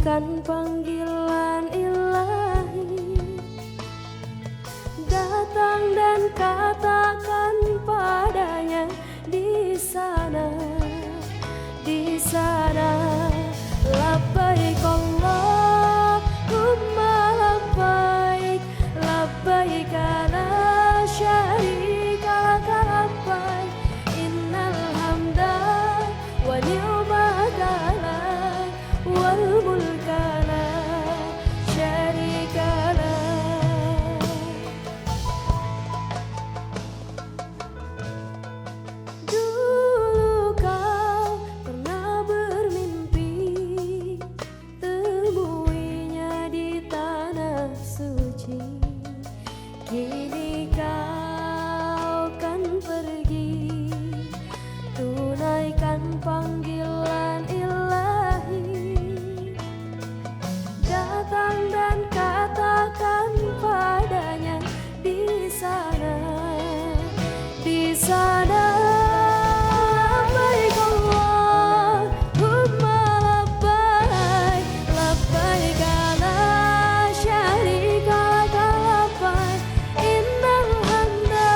Tunaikan panggilan ilahi, datang dan katakan padanya di sana, labbaik Allahumma labbaik, labbaik la syarika laka labbaik, innal hamda wa ni'mata lak wal mulka la syarika lak. Dulu kau pernah bermimpi temuinya di tanah suci, kini kau kan pergi. Tunaikan panggilan ilahi, datang dan katakan padanya di sana, labbaik Allahumma labbaik, labbaik la syarika laka labbaik, innal hamda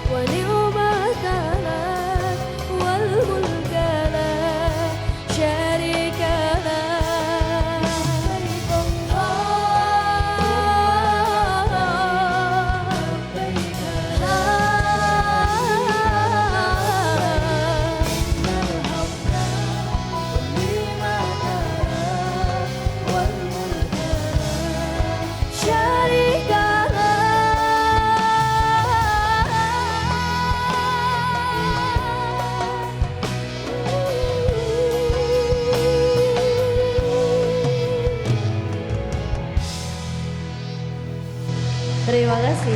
wa ni'mata lak wal mulka la syarika lak. Terima kasih.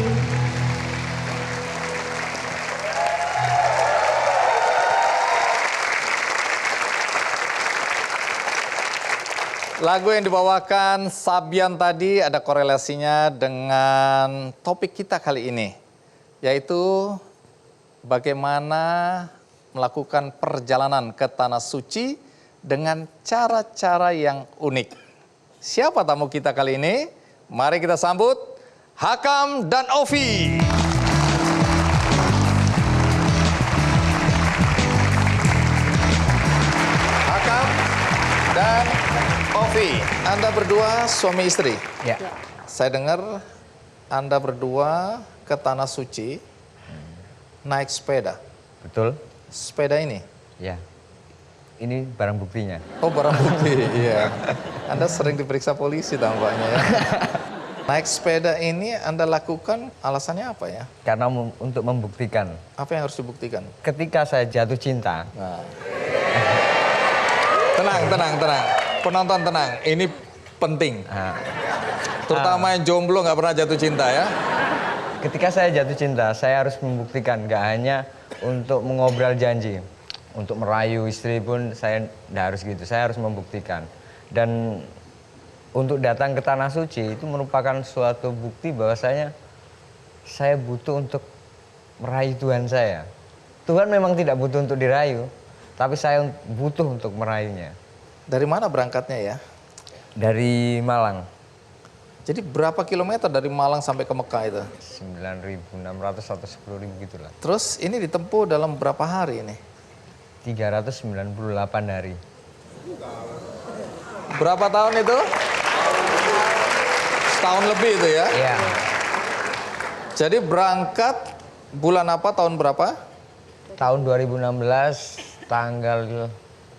Lagu yang dibawakan Sabian tadi ada korelasinya dengan topik kita kali ini, yaitu bagaimana melakukan perjalanan ke Tanah Suci dengan cara-cara yang unik. Siapa tamu kita kali ini? Mari kita sambut Hakam dan Ovi. Hakam dan Ovi, Anda berdua suami istri? Ya. Saya dengar Anda berdua ke Tanah Suci naik sepeda. Betul? Sepeda ini? Ya. Ini barang buktinya. Oh, barang bukti, iya. Anda sering diperiksa polisi tampaknya ya. Naik sepeda ini Anda lakukan alasannya apa ya? Karena untuk membuktikan. Apa yang harus dibuktikan? Ketika saya jatuh cinta. Nah. Tenang. Penonton tenang, ini penting. Terutama yang jomblo nggak pernah jatuh cinta ya. Ketika saya jatuh cinta, saya harus membuktikan. Gak hanya untuk mengobrol janji. Untuk merayu istri pun saya nggak harus gitu. Saya harus membuktikan. Dan untuk datang ke Tanah Suci itu merupakan suatu bukti bahwasanya saya butuh untuk merayu Tuhan saya. Tuhan memang tidak butuh untuk dirayu, tapi saya butuh untuk merayunya. Dari mana berangkatnya ya? Dari Malang. Jadi berapa kilometer dari Malang sampai ke Mekah itu? 9.600 atau 10.000 gitulah. Terus ini ditempuh dalam berapa hari ini? 398 hari. Berapa tahun itu? Setahun lebih itu ya? Iya. Jadi berangkat bulan apa, tahun berapa? Tahun 2016, tanggal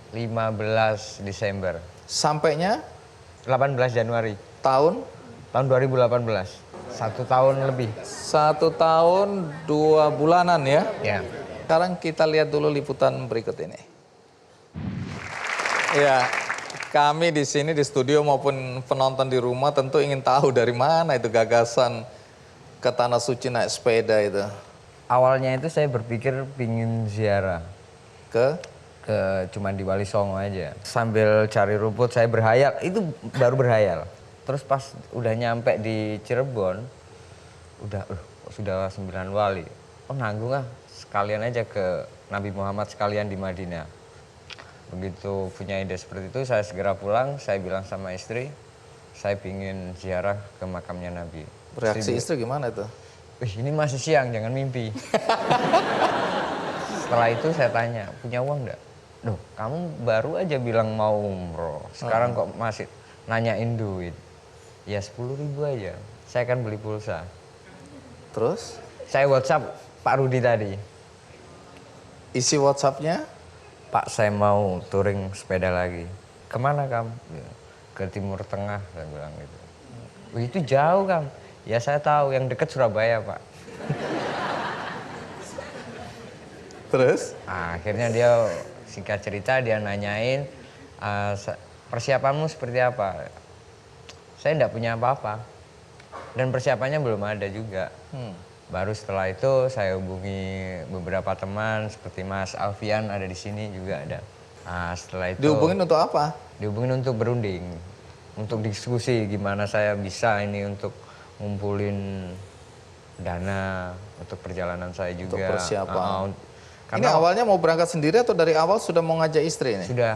15 Desember. Sampainya 18 Januari. tahun? Tahun 2018. 1 tahun lebih. 1 tahun 2 bulanan ya? Ya. Sekarang kita lihat dulu liputan berikut ini. Ya, kami di sini di studio maupun penonton di rumah tentu ingin tahu dari mana itu gagasan ke Tanah Suci naik sepeda itu. Awalnya itu saya berpikir pingin ziarah Ke cuman di Wali Songo aja. Sambil cari rumput saya berhayal, itu baru berhayal. Terus pas udah nyampe di Cirebon, sudah 9 wali. Oh nanggung ah, sekalian aja ke Nabi Muhammad sekalian di Madinah. Begitu punya ide seperti itu, saya segera pulang, saya bilang sama istri, saya pingin ziarah ke makamnya Nabi. Reaksi istri gimana itu? Wih, ini masih siang, jangan mimpi. Setelah itu saya tanya, punya uang enggak? Duh, kamu baru aja bilang mau umroh, sekarang kok masih nanyain duit. Ya 10.000 aja, saya akan beli pulsa. Terus? Saya WhatsApp Pak Rudi tadi. Isi WhatsApp-nya? Pak, saya mau touring sepeda lagi. Kemana kamu? Ke Timur Tengah, saya bilang gitu. Wih, itu jauh Kam. Ya saya tahu, yang dekat Surabaya Pak. Terus? Nah, akhirnya dia singkat cerita dia nanyain persiapanmu seperti apa. Saya enggak punya apa-apa dan persiapannya belum ada juga. Baru setelah itu saya hubungi beberapa teman seperti Mas Alfian ada di sini juga ada. Nah, setelah itu Dihubungin untuk apa? dihubungin untuk berunding, untuk diskusi gimana saya bisa ini untuk ngumpulin dana untuk perjalanan saya juga. Untuk persiapan. Ini Karena awalnya mau berangkat sendiri atau dari awal sudah mau ngajak istri ini? sudah.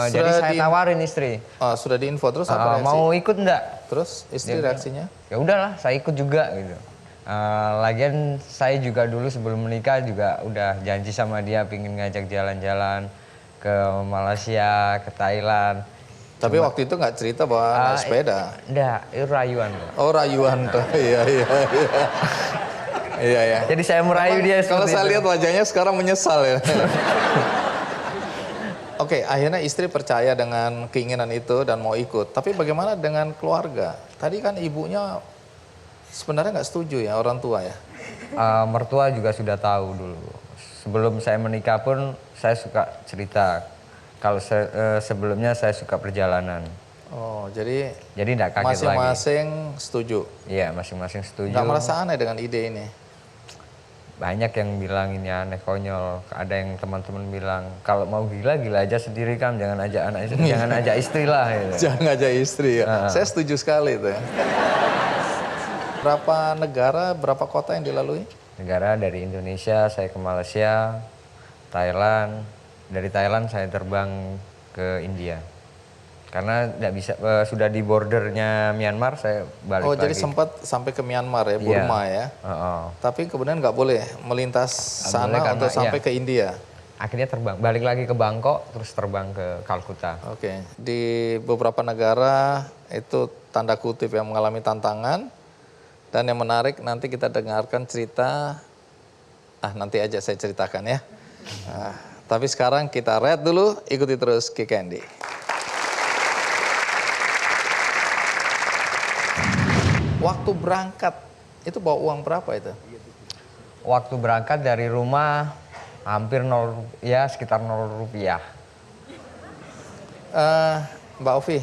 Jadi saya tawarin istri. Sudah diinfo, terus apa reaksi? Mau ikut enggak? Terus istri reaksinya? Ya udahlah, saya ikut juga gitu. Lagian saya juga dulu sebelum menikah juga udah janji sama dia pingin ngajak jalan-jalan ke Malaysia, ke Thailand. Tapi waktu itu nggak cerita bahwa naik sepeda? Enggak, itu rayuan. Oh, rayuan tuh. Iya. Iya, ya. Jadi saya merayu dia Kalau seperti saya itu. lihat wajahnya sekarang menyesal ya. Oke, akhirnya istri percaya dengan keinginan itu dan mau ikut. Tapi bagaimana dengan keluarga? Tadi kan ibunya sebenarnya nggak setuju ya, orang tua ya? Mertua juga sudah tahu dulu. Sebelum saya menikah pun saya suka cerita. Kalau sebelumnya saya suka perjalanan. Oh, jadi Jadi enggak kaget lagi. masing-masing setuju? Iya, masing-masing setuju. Nggak merasa aneh dengan ide ini? Banyak yang bilang ini aneh, konyol. Ada yang teman-teman bilang kalau mau gila aja sendiri kan, jangan ajak anak istri, jangan ajak istri lah. Gitu. Jangan ngajak istri ya. Saya setuju sekali itu ya. Berapa negara, berapa kota yang dilalui? Negara dari Indonesia saya ke Malaysia, Thailand. Dari Thailand saya terbang ke India. Karena tidak bisa sudah di bordernya Myanmar, saya balik lagi. Oh, jadi sempat sampai ke Myanmar ya, Burma ya. Tapi kemudian nggak boleh melintas sana untuk sampai ke India. Akhirnya terbang, balik lagi ke Bangkok, terus terbang ke Kalkuta. Oke, di beberapa negara itu tanda kutip yang mengalami tantangan. Dan yang menarik nanti kita dengarkan cerita, nanti aja saya ceritakan ya. Tapi sekarang kita read dulu, ikuti terus Ki Candy. Waktu berangkat, itu bawa uang berapa itu? Waktu berangkat dari rumah hampir 0, ya sekitar 0 rupiah. Mbak Ovi,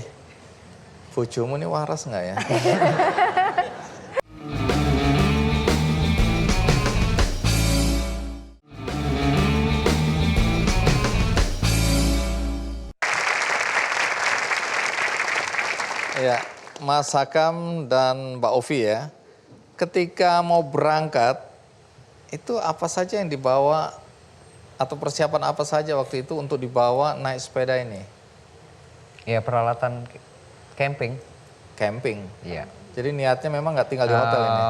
bojomu ini waras nggak ya? Ya, Mas Hakam dan Mbak Ovi ya, ketika mau berangkat, itu apa saja yang dibawa atau persiapan apa saja waktu itu untuk dibawa naik sepeda ini? Ya peralatan camping. Camping? Iya. Jadi niatnya memang nggak tinggal di hotel ini?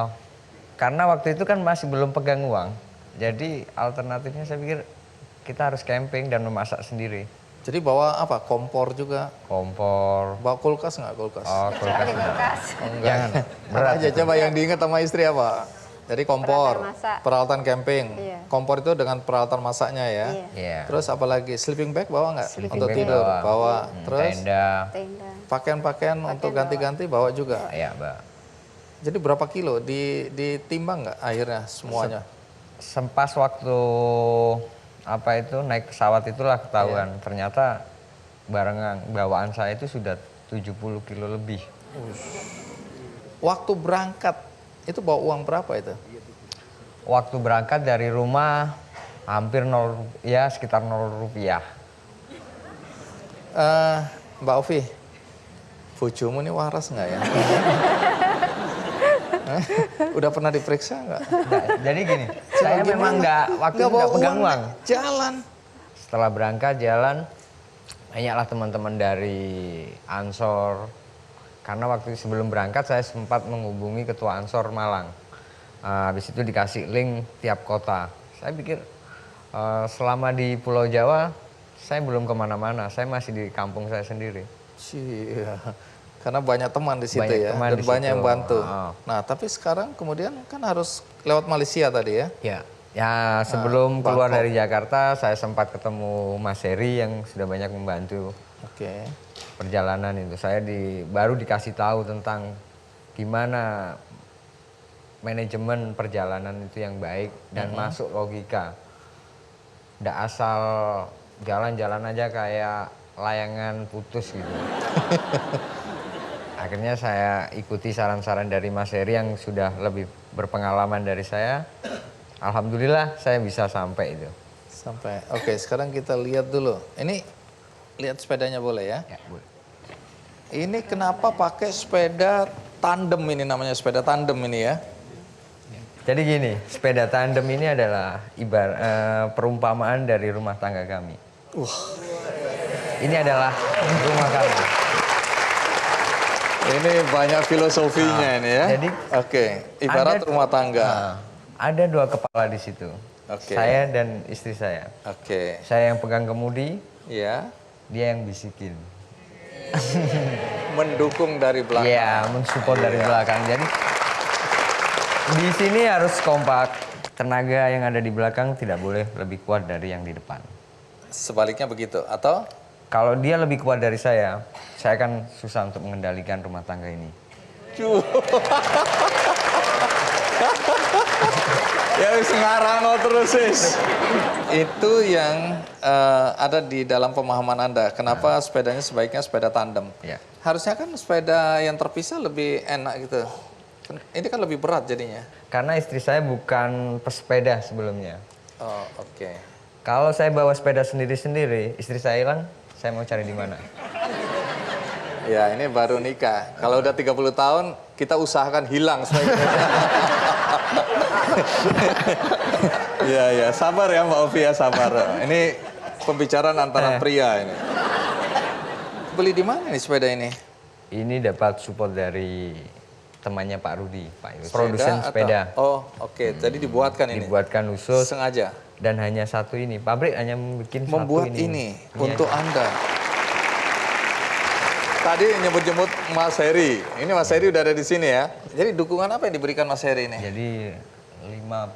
Karena waktu itu kan masih belum pegang uang, jadi alternatifnya saya pikir kita harus camping dan memasak sendiri. Jadi bawa apa? Kompor juga? Kompor. Bawa kulkas nggak kulkas? Oh, kulkas enggak. Enggak. Jangan. Apa Berat aja itu. coba yang diingat sama istri apa? Jadi kompor, Peralatan masak. peralatan camping. Iya. Kompor itu dengan peralatan masaknya ya. Iya. Iya. Terus apa lagi? Sleeping bag bawa nggak? Sleeping Untuk bag tidur bawa. bawa. Terus Tenda. Tenda. pakaian-pakaian untuk ganti-ganti bawa juga. Iya, Mbak. Jadi berapa kilo? Ditimbang nggak akhirnya semuanya? Sempas waktu apa itu naik pesawat itulah ketahuan. Ternyata barangan bawaan saya itu sudah 70 kilo lebih. Waktu berangkat itu bawa uang berapa itu? Waktu berangkat dari rumah hampir 0, ya sekitar 0 rupiah. Mbak Ovi, bojomu ini waras nggak ya? Udah pernah diperiksa nggak? Jadi gini, saya memang nggak waktu itu nggak pegang uang. Jalan. setelah berangkat jalan, banyaklah teman-teman dari Ansor. Karena waktu sebelum berangkat saya sempat menghubungi ketua Ansor Malang. Habis itu dikasih link tiap kota. Saya pikir selama di Pulau Jawa saya belum kemana-mana, saya masih di kampung saya sendiri. Iya. Karena banyak teman di situ Banyak ya, teman dan di banyak situ. yang bantu. Oh. Nah, tapi sekarang kemudian kan harus lewat Malaysia tadi ya. Ya sebelum keluar Bangkok. dari Jakarta saya sempat ketemu Mas Heri yang sudah banyak membantu Oke. perjalanan itu. Saya baru dikasih tahu tentang gimana manajemen perjalanan itu yang baik dan masuk logika. Nggak asal jalan-jalan aja kayak layangan putus gitu. Akhirnya saya ikuti saran-saran dari Mas Heri yang sudah lebih berpengalaman dari saya. Alhamdulillah saya bisa sampai itu. Sampai. Oke, sekarang kita lihat dulu. Ini lihat sepedanya boleh ya? Ya, boleh. Ini kenapa pakai sepeda tandem ini, namanya sepeda tandem ini ya? Jadi gini, sepeda tandem ini adalah perumpamaan dari rumah tangga kami. Ini adalah rumah kami. Ini banyak filosofinya ini ya. Jadi oke, ibarat rumah tangga. Ada dua kepala di situ. Oke. Saya dan istri saya. Oke. Saya yang pegang kemudi, Ya, dia yang bisikin. mendukung dari belakang. Iya, mensupport dari belakang. Jadi di sini harus kompak. Tenaga yang ada di belakang tidak boleh lebih kuat dari yang di depan. Sebaliknya begitu atau? Kalau dia lebih kuat dari saya akan susah untuk mengendalikan rumah tangga ini. Ya wis ngarang terus wis. Itu yang ada di dalam pemahaman Anda. Kenapa sepedanya sebaiknya sepeda tandem? Ya. Harusnya kan sepeda yang terpisah lebih enak gitu. Ini kan lebih berat jadinya. Karena istri saya bukan pesepeda sebelumnya. Oh, oke. Kalau saya bawa sepeda sendiri-sendiri, istri saya hilang, saya mau cari di mana? Ya, ini baru nikah. Kalau udah 30 tahun, kita usahakan hilang sepedanya. Ya, sabar ya Mbak Ovi ya, sabar. Ini pembicaraan antara pria ini. Beli di mana nih sepeda ini? Ini dapat support dari temannya Pak Rudi, Pak Yus. Sepeda Produsen atau- sepeda. Oh, oke. Jadi dibuatkan ini. Dibuatkan khusus Sengaja. dan hanya satu ini. Pabrik hanya Membuat satu ini Iya. untuk Anda. Tadi nyebut-nyebut Mas Heri. Ini Mas Heri udah ada di sini ya. Jadi dukungan apa yang diberikan Mas Heri ini? Jadi 50%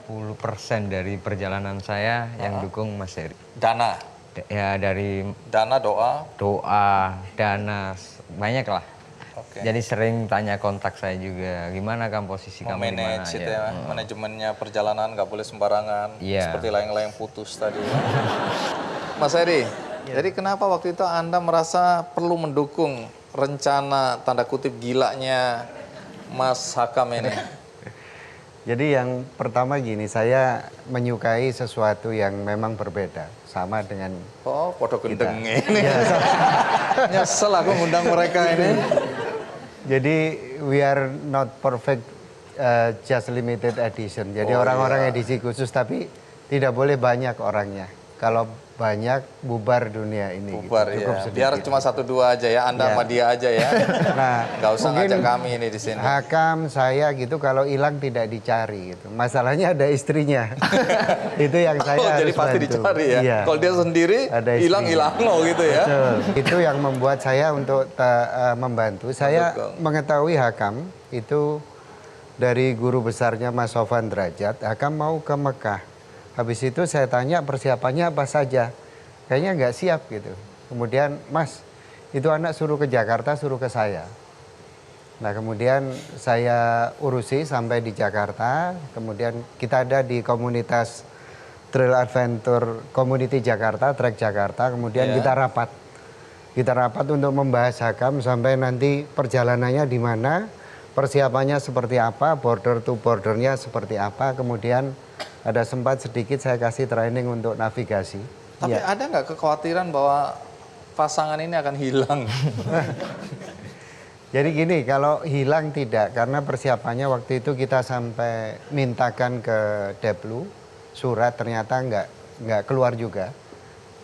dari perjalanan saya yang dukung Mas Heri. Dana. Ya dari Dana, doa. doa, dana, banyak lah. Oke. Jadi sering tanya kontak saya juga, gimana kan posisi kamu di mana? Memanage itu ya. Manajemennya perjalanan nggak boleh sembarangan. Iya. Seperti layang-layang putus tadi. Mas Heri, jadi kenapa waktu itu Anda merasa perlu mendukung rencana tanda kutip gilanya Mas Hakam ini? Jadi yang pertama gini, saya menyukai sesuatu yang memang berbeda, sama dengan Oh, podo gendeng ini. Ya, Nyesel aku ngundang mereka ini. jadi we are not perfect, just limited edition. Jadi Oh, orang-orang iya. edisi khusus, tapi tidak boleh banyak orangnya. Kalau banyak bubar dunia ini. Bubar gitu. ya. Biar cuma 1-2 aja ya, Anda Ya. sama dia aja ya. Nah, Nggak usah mungkin ngajak kami ini di sini. Hakam saya gitu kalau hilang tidak dicari gitu. Masalahnya ada istrinya. Itu yang saya Oh, harus jadi pasti bantu. dicari ya. Iya. Kalau dia sendiri Ada hilang istrinya. gitu ya. Betul. Itu yang membuat saya untuk membantu. Saya Mendukung. mengetahui Hakam itu dari guru besarnya Mas Sofan Derajat. Hakam mau ke Mekah. Habis itu saya tanya persiapannya apa saja. Kayaknya nggak siap gitu. Kemudian, Mas, itu anak suruh ke Jakarta, suruh ke saya. Nah, kemudian saya urusi sampai di Jakarta. Kemudian kita ada di komunitas Trail Adventure Community Jakarta, Trek Jakarta. Kemudian Iya. kita rapat. Kita rapat untuk membahas Hakam sampai nanti perjalanannya di mana, persiapannya seperti apa, border to bordernya seperti apa. Kemudian ada sempat sedikit saya kasih training untuk navigasi. Tapi Iya. ada nggak kekhawatiran bahwa pasangan ini akan hilang? Jadi gini, kalau hilang tidak, karena persiapannya waktu itu kita sampai mintakan ke Deplu, surat ternyata nggak keluar juga.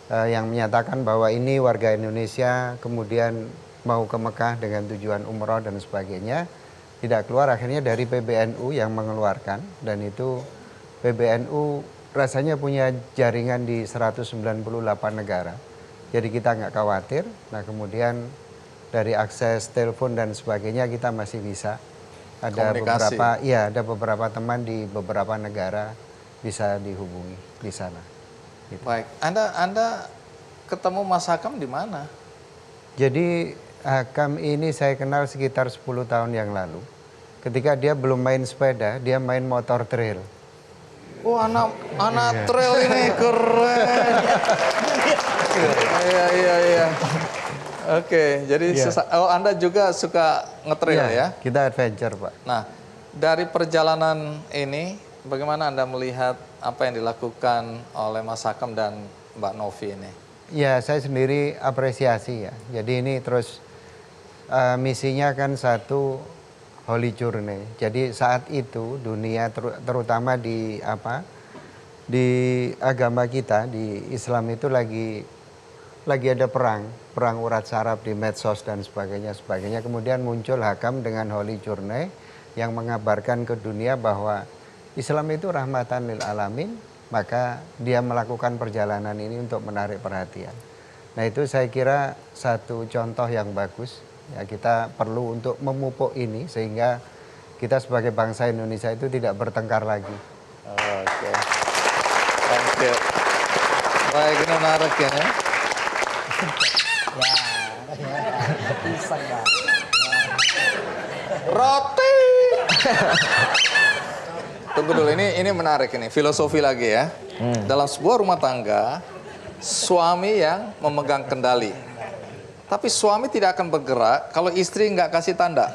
yang menyatakan bahwa ini warga Indonesia kemudian mau ke Mekah dengan tujuan umroh dan sebagainya. Tidak keluar, akhirnya dari PBNU yang mengeluarkan, dan itu PBNU rasanya punya jaringan di 198 negara. Jadi kita nggak khawatir. Nah kemudian dari akses telepon dan sebagainya kita masih bisa. Ada Komunikasi. ada beberapa teman di beberapa negara bisa dihubungi di sana. Gitu. Baik, Anda ketemu Mas Hakam di mana? Jadi Hakam ini saya kenal sekitar 10 tahun yang lalu. Ketika dia belum main sepeda, dia main motor trail. Oh, anak trail ini keren. Iya. Oke, jadi Anda juga suka ngetrail ya? Kita adventure, Pak. Nah, dari perjalanan ini, bagaimana Anda melihat apa yang dilakukan oleh Mas Hakam dan Mbak Novi ini? Ya, saya sendiri apresiasi ya. Jadi ini terus misinya kan satu, Holy Journey. Jadi saat itu dunia terutama di agama kita, di Islam itu lagi ada perang urat saraf di medsos dan sebagainya. Kemudian muncul Hakam dengan Holy Journey yang mengabarkan ke dunia bahwa Islam itu rahmatan lil alamin, maka dia melakukan perjalanan ini untuk menarik perhatian. Nah itu saya kira satu contoh yang bagus. Ya, kita perlu untuk memupuk ini sehingga kita sebagai bangsa Indonesia itu tidak bertengkar lagi. Oke. Thank you. Baik, ini menarik ya. Roti. Tunggu dulu, ini menarik ini, filosofi lagi ya. Dalam sebuah rumah tangga, suami yang memegang kendali. Tapi suami tidak akan bergerak kalau istri nggak kasih tanda.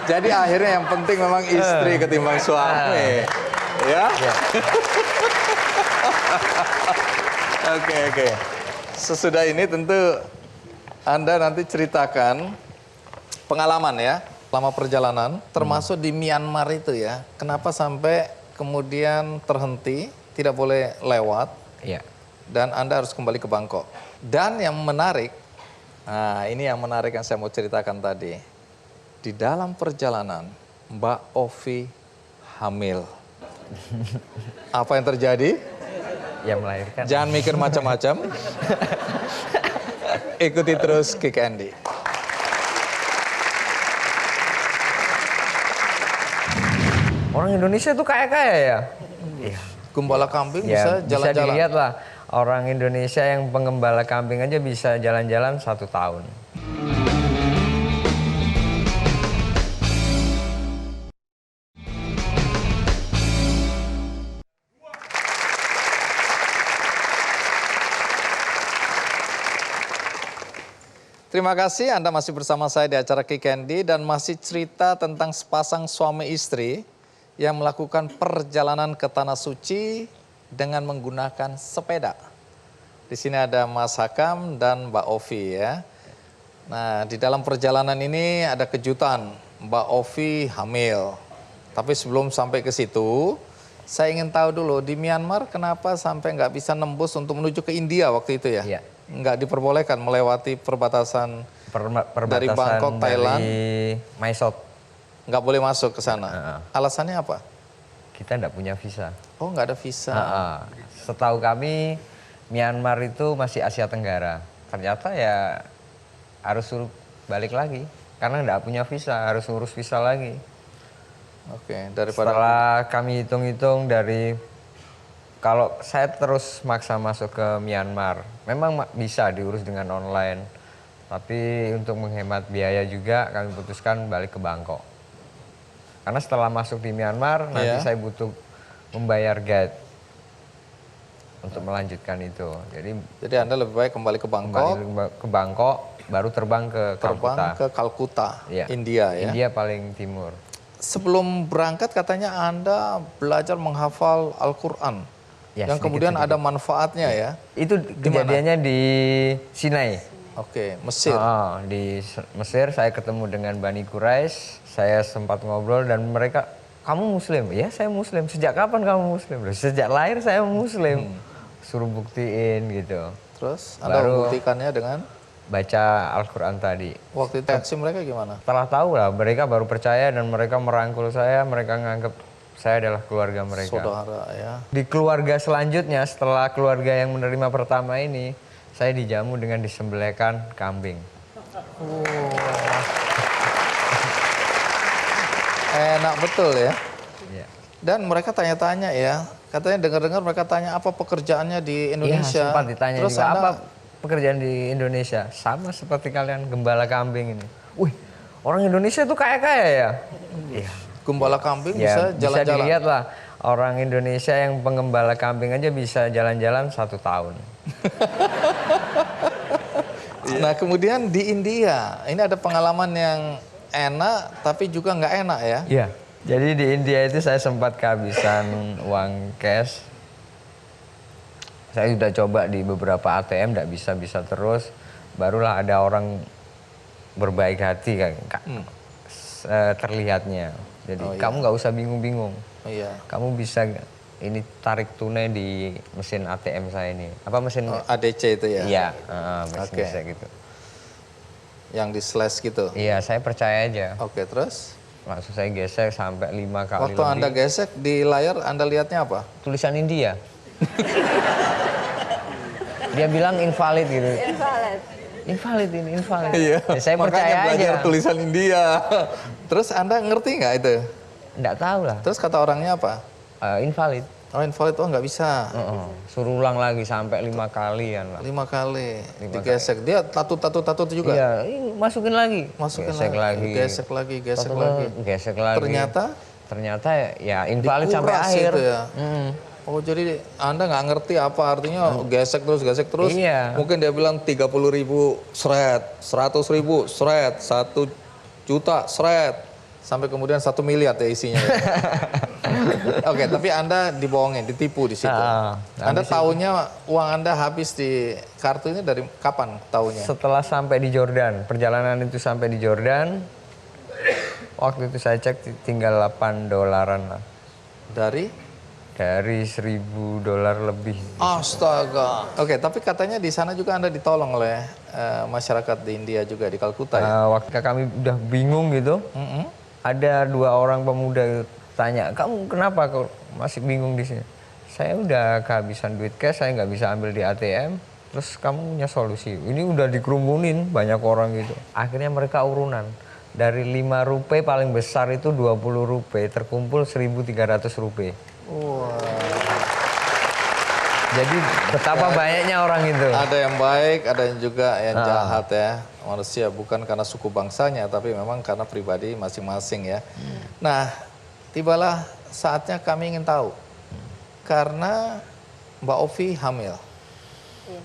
Jadi akhirnya yang penting memang istri ketimbang suami. Ya? Oke. Sesudah ini tentu Anda nanti ceritakan pengalaman ya. Selama perjalanan, termasuk di Myanmar itu ya. Kenapa sampai kemudian terhenti, tidak boleh lewat. Iya. Dan Anda harus kembali ke Bangkok. Dan yang menarik, nah ini yang menarik yang saya mau ceritakan tadi. Di dalam perjalanan, Mbak Ovi hamil. Apa yang terjadi? Ya melahirkan. Jangan mikir macam-macam. Ikuti terus Kick Andy. Orang Indonesia tuh kaya-kaya ya? Iya. Gembala kambing Ya, bisa jalan-jalan. Bisa dilihat lah, orang Indonesia yang penggembala kambing aja bisa jalan-jalan 1 tahun. Terima kasih Anda masih bersama saya di acara Kick Andy dan masih cerita tentang sepasang suami istri yang melakukan perjalanan ke Tanah Suci dengan menggunakan sepeda. Di sini ada Mas Hakam dan Mbak Ovi ya. Nah, di dalam perjalanan ini ada kejutan, Mbak Ovi hamil. Tapi sebelum sampai ke situ, saya ingin tahu dulu di Myanmar kenapa sampai nggak bisa nembus untuk menuju ke India waktu itu ya? Iya. Nggak diperbolehkan melewati perbatasan Perbatasan dari Bangkok, Thailand. dari Mae Sot. Nggak boleh masuk ke sana. Alasannya apa? Kita nggak punya visa. Oh, nggak ada visa. Setahu kami Myanmar itu masih Asia Tenggara. Ternyata ya harus suruh balik lagi karena nggak punya visa, harus ngurus visa lagi. Oke, daripada Setelah kami hitung-hitung dari kalau saya terus maksa masuk ke Myanmar, memang bisa diurus dengan online. Tapi untuk menghemat biaya juga kami putuskan balik ke Bangkok. Karena setelah masuk di Myanmar, nanti saya butuh membayar guide untuk melanjutkan itu. jadi Anda lebih baik kembali ke Bangkok, Ke Bangkok, baru terbang ke Calcutta. ke Calcutta, Iya. India ya. India paling timur. Sebelum berangkat katanya Anda belajar menghafal Al-Quran. Ya, yang kemudian ada manfaatnya ya. Itu kejadiannya di Sinai. Oke, Mesir. Di Mesir saya ketemu dengan Bani Quraisy, saya sempat ngobrol dan mereka, kamu muslim? Ya saya muslim. Sejak kapan kamu muslim? Sejak lahir saya muslim. suruh buktiin gitu. Terus Anda Baru- membuktikannya dengan Baca Al-Quran tadi. waktu itu reaksi mereka gimana? Setelah tahu lah, mereka baru percaya dan mereka merangkul saya, mereka nganggap saya adalah keluarga mereka. Saudara ya. Di keluarga selanjutnya, setelah keluarga yang menerima pertama ini, saya dijamu dengan disembelihkan kambing. Enak betul ya. Iya. Dan mereka tanya-tanya ya. Katanya dengar-dengar mereka tanya apa pekerjaannya di Indonesia. Iya, sempat ditanya Terus juga, Anda, apa pekerjaan di Indonesia? Sama seperti kalian gembala kambing ini. Wih, orang Indonesia tuh kaya-kaya ya? Iya. gembala kambing Ya, bisa bisa jalan-jalan. dilihat lah. Orang Indonesia yang penggembala kambing aja bisa jalan-jalan 1 tahun. Nah kemudian di India, ini ada pengalaman yang enak tapi juga nggak enak ya. Iya. Jadi di India itu saya sempat kehabisan uang cash. Saya sudah coba di beberapa ATM, tidak bisa terus. Barulah ada orang berbaik hati kan, terlihatnya. Jadi Oh, iya. kamu nggak usah bingung-bingung. Oh, iya. Kamu bisa ini tarik tunai di mesin ATM saya ini. Apa mesin? Oh, ADC itu ya. Iya, mesin Oke. bisa gitu. Yang di slash gitu. Iya, saya percaya aja. Oke terus. Langsung saya gesek sampai 5 kali Waktu lebih. Anda gesek di layar Anda lihatnya apa? Tulisan India. Dia bilang invalid gitu. Invalid ini, invalid. Ya, saya Makanya percaya belajar aja. tulisan India. Terus Anda ngerti nggak itu? Nggak tahu lah. Terus kata orangnya apa? Invalid. Oh invalid, oh nggak bisa. Suruh ulang lagi sampai 5 kalian lah. 5 kali digesek. Dia tatu juga. Iya, ini masukin lagi. Masukin gesek lagi. Gesek lagi, gesek Tatu lagi. Gesek lagi. Ternyata ya invalid sampai dikuras akhir. itu ya. Oh jadi Anda nggak ngerti apa artinya gesek terus. Iya. Mungkin dia bilang 30.000 seret, 100.000 seret, 1 juta seret. Sampai kemudian 1 miliar ya isinya. Ya. Oke, tapi Anda dibohongin, ditipu di situ. Anda taunya uang Anda habis di kartu ini dari kapan taunya? Setelah sampai di Jordan, perjalanan itu sampai di Jordan, waktu itu saya cek tinggal $8 lah. Dari $1.000 lebih. Astaga. Oke, tapi katanya di sana juga Anda ditolong oleh masyarakat di India juga di Kalkuta ya? Waktu kami udah bingung gitu, ada 2 orang pemuda itu tanya, kamu kenapa kok masih bingung di sini? Saya udah kehabisan duit cash, saya nggak bisa ambil di ATM. Terus kamu punya solusi? Ini udah dikerumunin banyak orang gitu. Akhirnya mereka urunan. Dari 5 rupiah paling besar itu 20 rupiah, terkumpul 1.300 rupiah. Wah. Jadi betapa banyaknya orang itu. Ada yang baik, ada yang juga yang jahat ya. Manusia bukan karena suku bangsanya, tapi memang karena pribadi masing-masing ya. Nah, tibalah saatnya kami ingin tahu. Karena Mbak Ovi hamil. Iya.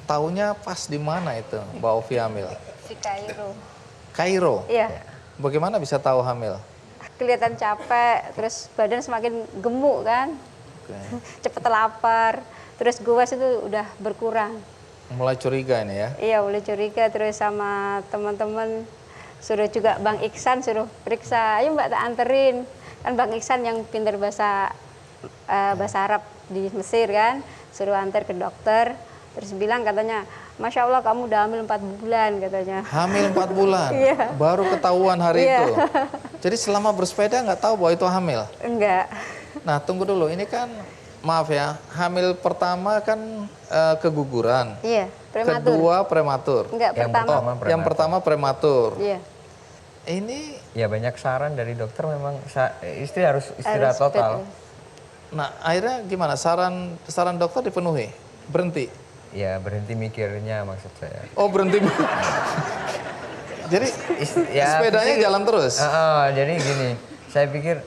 Taunya pas di mana itu Mbak Ovi hamil? Di Kairo. Kairo. Iya, Bagaimana bisa tahu hamil? kelihatan capek, terus badan semakin gemuk kan, Oke. cepet lapar, terus guas itu udah berkurang. Mulai curiga ini ya. Iya, boleh curiga, terus sama teman-teman suruh juga Bang Iksan suruh periksa, ayo Mbak tak anterin. Kan Bang Iksan yang pintar bahasa Arab di Mesir kan, suruh antar ke dokter, terus bilang katanya, Masya Allah kamu udah hamil 4 bulan katanya. Hamil 4 bulan, Iya. baru ketahuan hari Iya. itu. Jadi selama bersepeda nggak tahu bahwa itu hamil. Enggak. Nah tunggu dulu, ini kan maaf ya, hamil pertama kan keguguran, Iya, prematur. kedua prematur. Enggak, Yang pertama. pertama Yang pertama prematur. Iya. Ini, Ya banyak saran dari dokter memang istri harus istirahat Harus total. betul. nah akhirnya gimana? Saran dokter dipenuhi, berhenti. Ya berhenti mikirnya maksud saya. Oh berhenti. Jadi sepedanya jalan terus. Jadi gini, saya pikir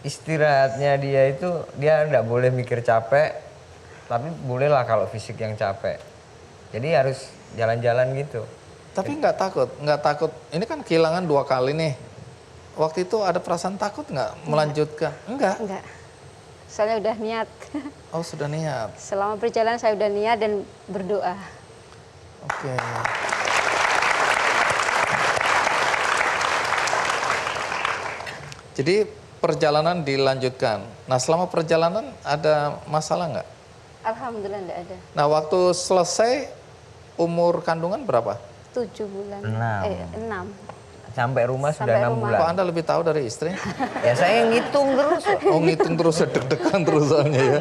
istirahatnya dia itu dia nggak boleh mikir capek, tapi bolehlah kalau fisik yang capek. Jadi harus jalan-jalan gitu. Tapi nggak takut. Ini kan kehilangan 2 kali nih. Waktu itu ada perasaan takut nggak melanjutkan? Enggak. Enggak. Soalnya udah niat. Oh sudah niat. Selama perjalanan saya udah niat dan berdoa. Oke. Jadi perjalanan dilanjutkan. Nah selama perjalanan ada masalah nggak? Alhamdulillah enggak ada. Nah, waktu selesai umur kandungan berapa? 7 bulan. 6. 6. Sampai rumah sudah Sampai 6 rumah. bulan. Kok Anda lebih tahu dari istri? Ya saya ngitung terus. Oh, ngitung terus, deg-degan terus soalnya ya.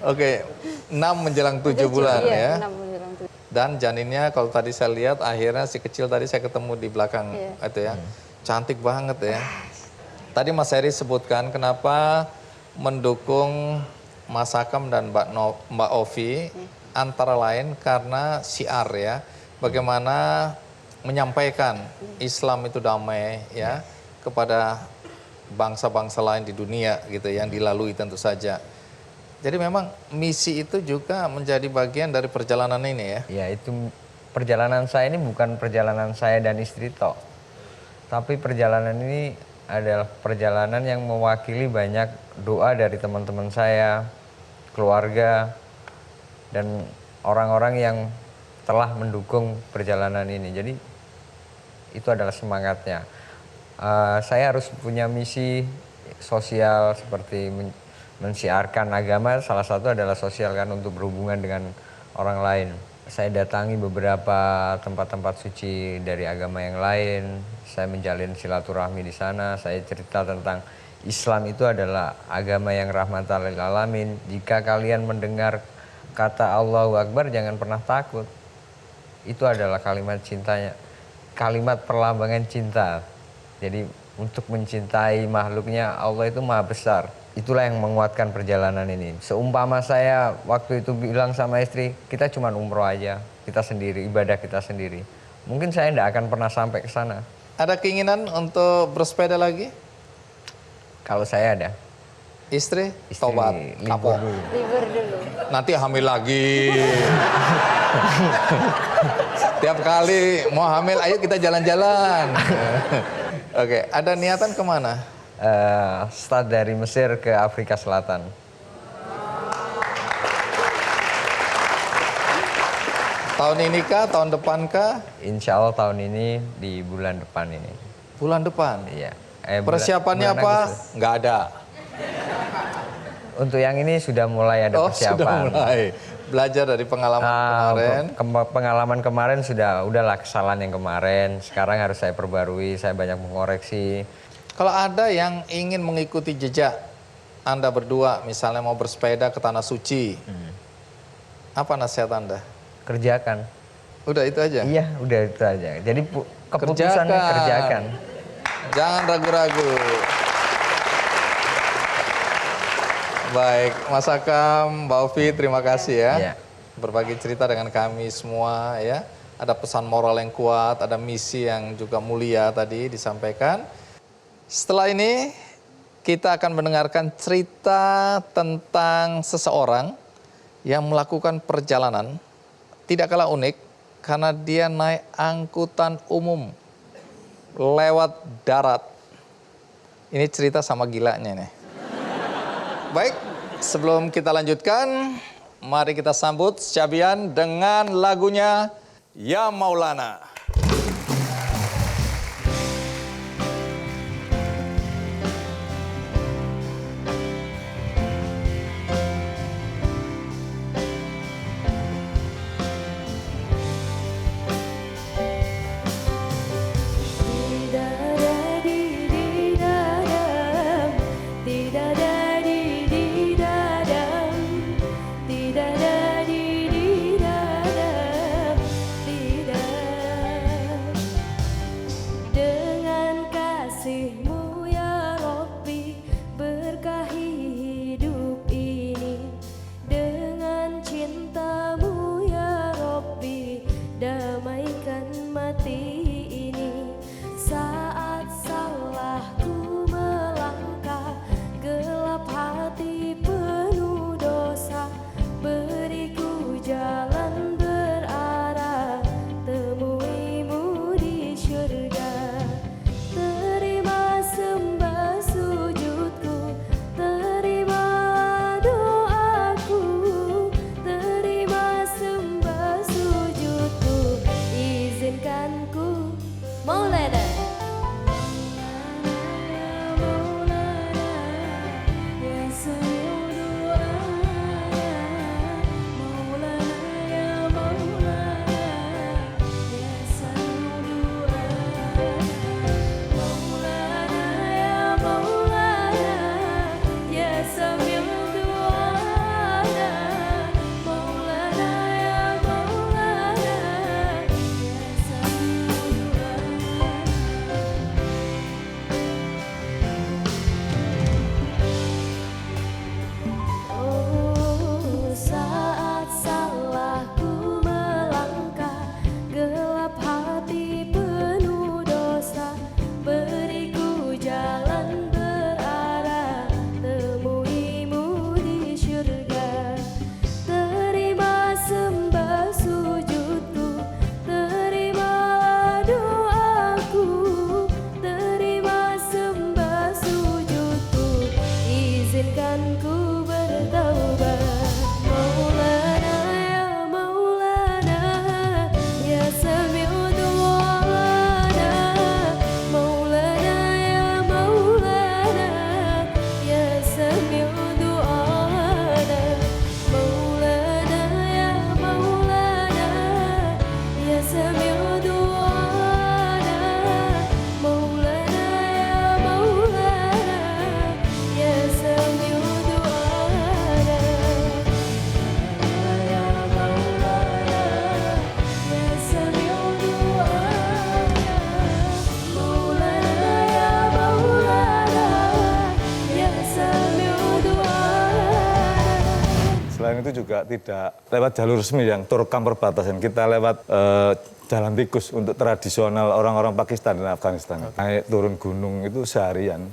Oke, 6 menjelang 7 bulan ya. Iya, 6 bulan 7. Dan janinnya kalau tadi saya lihat akhirnya si kecil tadi saya ketemu di belakang itu ya. Cantik banget ya. Tadi Mas Heri sebutkan kenapa mendukung Mas Hakam dan Mbak Ovi antara lain karena syiar ya. Bagaimana menyampaikan Islam itu damai ya kepada bangsa-bangsa lain di dunia gitu yang dilalui tentu saja. Jadi memang misi itu juga menjadi bagian dari perjalanan ini ya. Ya itu perjalanan saya ini bukan perjalanan saya dan istri tok. Tapi perjalanan ini adalah perjalanan yang mewakili banyak doa dari teman-teman saya, keluarga, dan orang-orang yang telah mendukung perjalanan ini. Jadi itu adalah semangatnya. Saya harus punya misi sosial seperti mensiarkan agama, salah satu adalah sosial kan untuk berhubungan dengan orang lain. Saya datangi beberapa tempat-tempat suci dari agama yang lain, saya menjalin silaturahmi di sana, saya cerita tentang Islam itu adalah agama yang rahmatan lil alamin. Jika kalian mendengar kata Allahu Akbar jangan pernah takut. Itu adalah kalimat cintanya, kalimat perlambangan cinta. Jadi untuk mencintai makhluknya Allah itu maha besar. Itulah yang menguatkan perjalanan ini. Seumpama saya waktu itu bilang sama istri, kita cuma umroh aja, kita sendiri, ibadah kita sendiri. Mungkin saya tidak akan pernah sampai ke sana. Ada keinginan untuk bersepeda lagi? Kalau saya ada. Istri? Istri Tobat, libur kapok. dulu. Libur dulu. Nanti hamil lagi. Tiap kali mau hamil, ayo kita jalan-jalan. Oke, ada niatan kemana? Start dari Mesir ke Afrika Selatan. Tahun ini kah? Tahun depan kah? Insya Allah tahun ini di bulan depan ini. Bulan depan? Iya. Persiapannya bulan apa? Agustus. Nggak ada. Untuk yang ini sudah mulai ada persiapan. Sudah mulai. Belajar dari pengalaman kemarin. Pengalaman kemarin udahlah kesalahan yang kemarin. Sekarang harus saya perbarui, saya banyak mengoreksi. Kalau ada yang ingin mengikuti jejak Anda berdua, misalnya mau bersepeda ke Tanah Suci, apa nasihat Anda? Kerjakan. Udah itu aja? Iya, udah itu aja. Jadi keputusannya kerjakan. Jangan ragu-ragu. Baik, Mas Hakam, Mbak Ovi, terima kasih ya. Iya. Berbagi cerita dengan kami semua ya. Ada pesan moral yang kuat, ada misi yang juga mulia tadi disampaikan. Setelah ini kita akan mendengarkan cerita tentang seseorang yang melakukan perjalanan tidak kalah unik karena dia naik angkutan umum lewat darat. Ini cerita sama gilanya nih. Baik, sebelum kita lanjutkan, mari kita sambut Syabian dengan lagunya Ya Maulana. juga tidak lewat jalur resmi yang terekam perbatasan. Kita lewat jalan tikus untuk tradisional orang-orang Pakistan dan Afghanistan. Naik turun gunung itu seharian.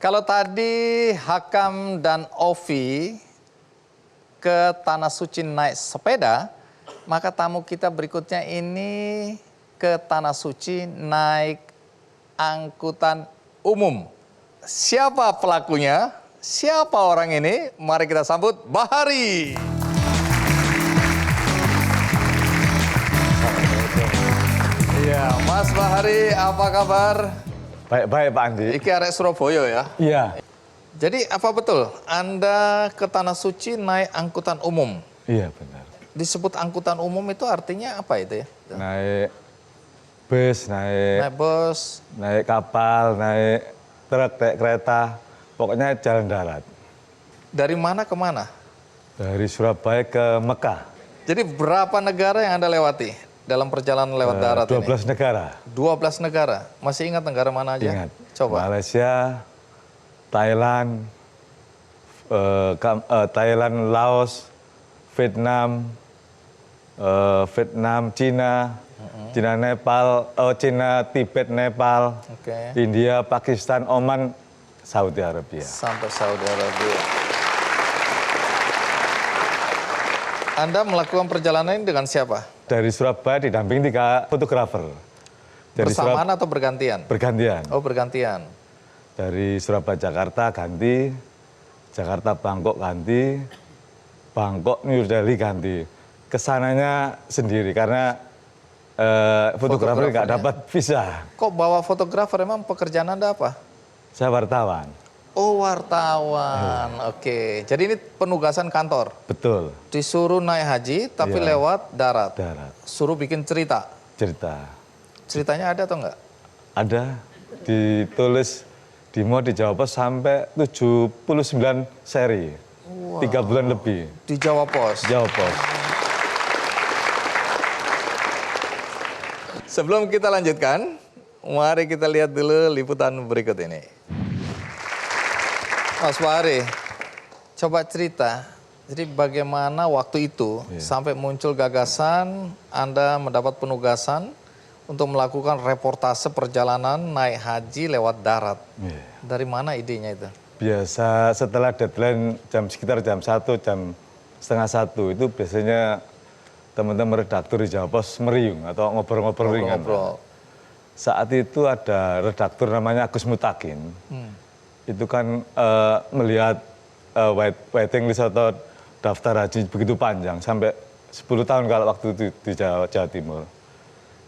Kalau tadi Hakam dan Ovi ke Tanah Suci naik sepeda, maka tamu kita berikutnya ini ke Tanah Suci naik angkutan umum. Siapa pelakunya? Siapa orang ini? Mari kita sambut Bahari. Iya, Mas Bahari, apa kabar? Baik-baik Pak Andi. Iki arek Surabaya ya? Iya. Jadi apa betul Anda ke Tanah Suci naik angkutan umum? Iya benar. Disebut angkutan umum itu artinya apa itu ya? Naik bus, Naik bus. naik kapal, naik truk, naik kereta, pokoknya jalan darat. Dari mana ke mana? Dari Surabaya ke Mekah. Jadi berapa negara yang Anda lewati dalam perjalanan lewat darat 12 ini? negara. 12 negara. Masih ingat negara mana aja? Ingat. Coba. Malaysia, Thailand, Thailand, Laos, Vietnam, Cina, Cina, Nepal, Cina, Tibet, Nepal, Oke. India, Pakistan, Oman, Saudi Arabia. Sampai Saudi Arabia. Anda melakukan perjalanan ini dengan siapa? Dari Surabaya didampingi 3 fotografer. Dari Bersamaan atau bergantian? bergantian. Oh, bergantian. Dari Surabaya Jakarta ganti, Jakarta Bangkok ganti, Bangkok New Delhi ganti. Kesananya sendiri karena fotografer nggak dapat visa. Kok bawa fotografer? Emang pekerjaan Anda apa? Saya wartawan. Oh, wartawan. Oke. Jadi ini penugasan kantor. Betul. Disuruh naik haji tapi Iya. lewat darat. Darat. Suruh bikin cerita. Cerita. Ceritanya ada atau enggak? Ada ditulis di di Jawa Pos sampai 79 seri. 3 bulan lebih. Di Jawa Pos. Jawa Pos. Sebelum kita lanjutkan, mari kita lihat dulu liputan berikut ini. Mas Bahari, coba cerita. Jadi bagaimana waktu itu sampai muncul gagasan Anda mendapat penugasan untuk melakukan reportase perjalanan naik haji lewat darat. Iya. Dari mana idenya itu? Biasa setelah deadline sekitar jam 1, jam setengah 1 itu biasanya teman-teman redaktur di Jawa Pos meriung atau ngobrol-ngobrol ringan. Ngobrol. Saat itu ada redaktur namanya Agus Mutakin. Itu kan melihat waiting list atau daftar haji begitu panjang, sampai 10 tahun kalau waktu itu di Jawa Timur.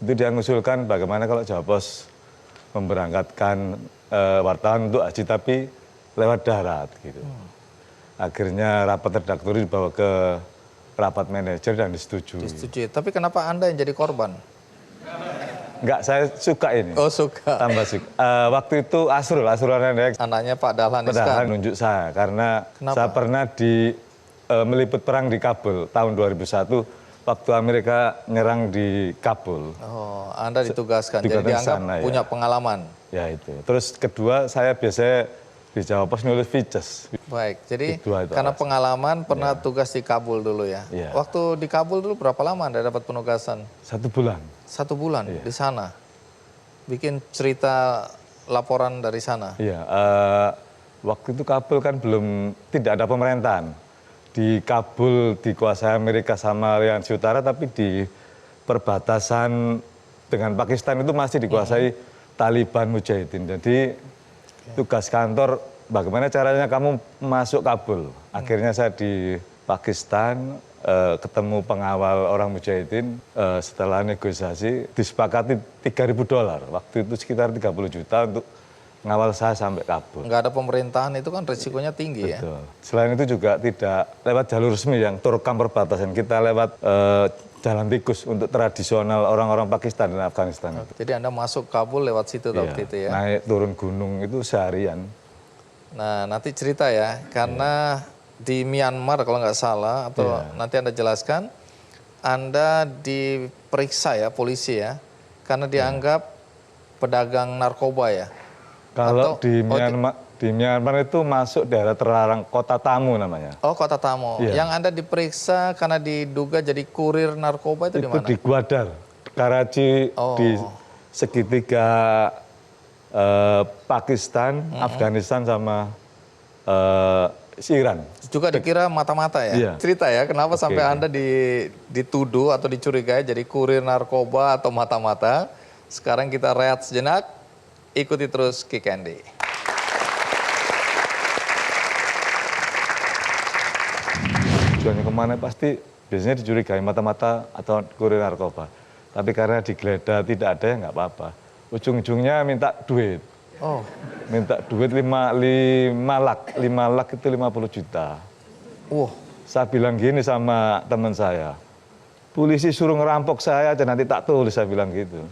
Itu dia mengusulkan bagaimana kalau Jawa Pos memberangkatkan wartawan untuk haji tapi lewat darat gitu. Akhirnya rapat redaktur dibawa ke rapat manajer dan disetujui. Disetujui. Tapi kenapa Anda yang jadi korban? Enggak, saya suka ini. Oh, suka. Tambah suka. Waktu itu Asrul Anandek Anaknya Pak Dahlan padahal Iskan. nunjuk saya karena Kenapa? saya pernah meliput perang di Kabul tahun 2001 waktu Amerika nyerang di Kabul. Oh, Anda ditugaskan. Jadi Ditugaskan dianggap sana, ya. punya pengalaman. Ya itu. Terus kedua saya biasanya di Jawa Pos nulis features. Baik, jadi Kedua itu karena alasan. pengalaman pernah tugas di Kabul dulu ya. Iya. Waktu di Kabul dulu berapa lama Anda dapat penugasan? 1 bulan. 1 bulan Iya. di sana. Bikin cerita laporan dari sana. Iya. Waktu itu Kabul kan tidak ada pemerintahan. Di Kabul dikuasai Amerika sama Aliansi Utara, tapi di perbatasan dengan Pakistan itu masih dikuasai Taliban Mujahidin. Jadi tugas kantor bagaimana caranya kamu masuk Kabul. Akhirnya saya di Pakistan ketemu pengawal orang Mujahidin, setelah negosiasi disepakati $3.000. Waktu itu sekitar 30 juta untuk ngawal saya sampai Kabul. Nggak ada pemerintahan itu kan risikonya tinggi ya. Betul. Selain itu juga tidak lewat jalur resmi yang terekam perbatasan. Kita lewat jalan tikus untuk tradisional orang-orang Pakistan dan Afghanistan. Jadi Anda masuk Kabul lewat situ waktu itu ya. Naik turun gunung itu seharian. Nah, nanti cerita ya, karena di Myanmar kalau nggak salah, atau nanti Anda jelaskan, Anda diperiksa ya polisi ya, karena dianggap pedagang narkoba ya. Kalau Atau- di Myanmar itu masuk daerah terlarang Kota Tamu namanya. Oh, Kota Tamu. Iya. Yang Anda diperiksa karena diduga jadi kurir narkoba itu di Itu mana? di Gwadar, Karachi, Oh. di segitiga Pakistan, Afghanistan sama Iran. Juga dikira mata-mata ya. Iya. Cerita ya, kenapa Oke. sampai Anda dituduh atau dicurigai jadi kurir narkoba atau mata-mata? Sekarang kita rehat sejenak, ikuti terus Kick Andy. Tujuannya kemana pasti biasanya dicurigai mata-mata atau kurir narkoba. Tapi karena digeledah tidak ada ya nggak apa-apa. Ujung-ujungnya minta duit. Oh, Minta duit 5 lak itu 50 juta. wah, Saya bilang gini sama teman saya, polisi suruh ngerampok saya aja nanti tak tulis, saya bilang gitu.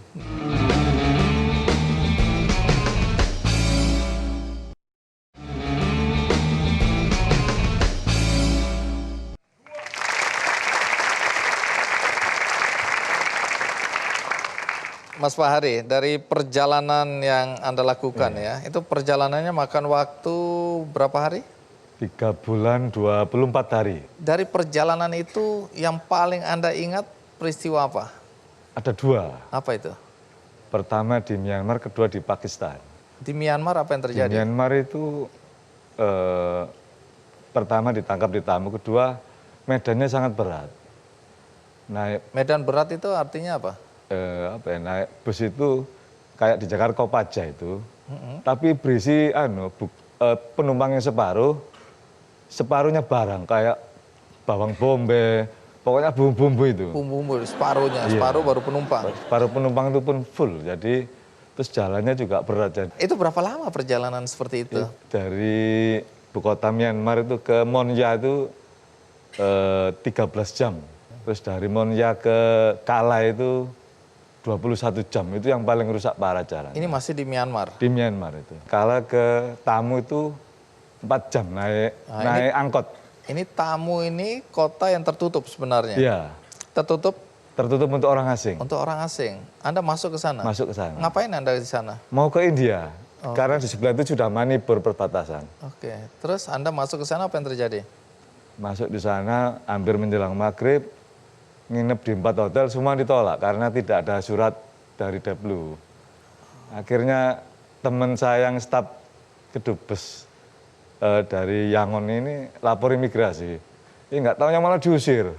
Mas Fahri, dari perjalanan yang Anda lakukan ya, itu perjalanannya makan waktu berapa hari? 3 bulan 24 hari. Dari perjalanan itu yang paling Anda ingat peristiwa apa? Ada 2. Apa itu? Pertama di Myanmar, kedua di Pakistan. Di Myanmar apa yang Di terjadi? Myanmar itu pertama ditangkap di Tamu, kedua medannya sangat berat. Naik Medan berat itu artinya apa? naik bus itu kayak di Jakarta Kopaja itu, tapi berisi penumpangnya separuhnya barang kayak bawang bombay, pokoknya bumbu-bumbu itu. Bumbu-bumbu, separuhnya, Iya. separuh baru penumpang. Separuh penumpang itu pun full, jadi terus jalannya juga berat. Jadi Itu berapa lama perjalanan seperti itu? dari ibu kota Myanmar itu ke Monja itu 13 jam. Terus dari Monja ke Kala itu 21 jam. Itu yang paling rusak parah jalan. Ini masih di Myanmar. Di Myanmar itu. Kala ke Tamu itu 4 jam naik angkot. Ini Tamu ini kota yang tertutup sebenarnya. Iya. Tertutup Tertutup untuk orang asing. untuk orang asing. Anda masuk ke sana? Masuk ke sana. Ngapain Anda di sana? Mau ke India. Karena di sebelah itu sudah Manipur perbatasan. Oke, terus Anda masuk ke sana apa yang terjadi? Masuk di sana hampir menjelang maghrib, nginep di 4 hotel, semua ditolak karena tidak ada surat dari Deplu. Akhirnya teman saya yang staf kedubes dari Yangon ini lapor imigrasi. Ini nggak tahunya malah diusir.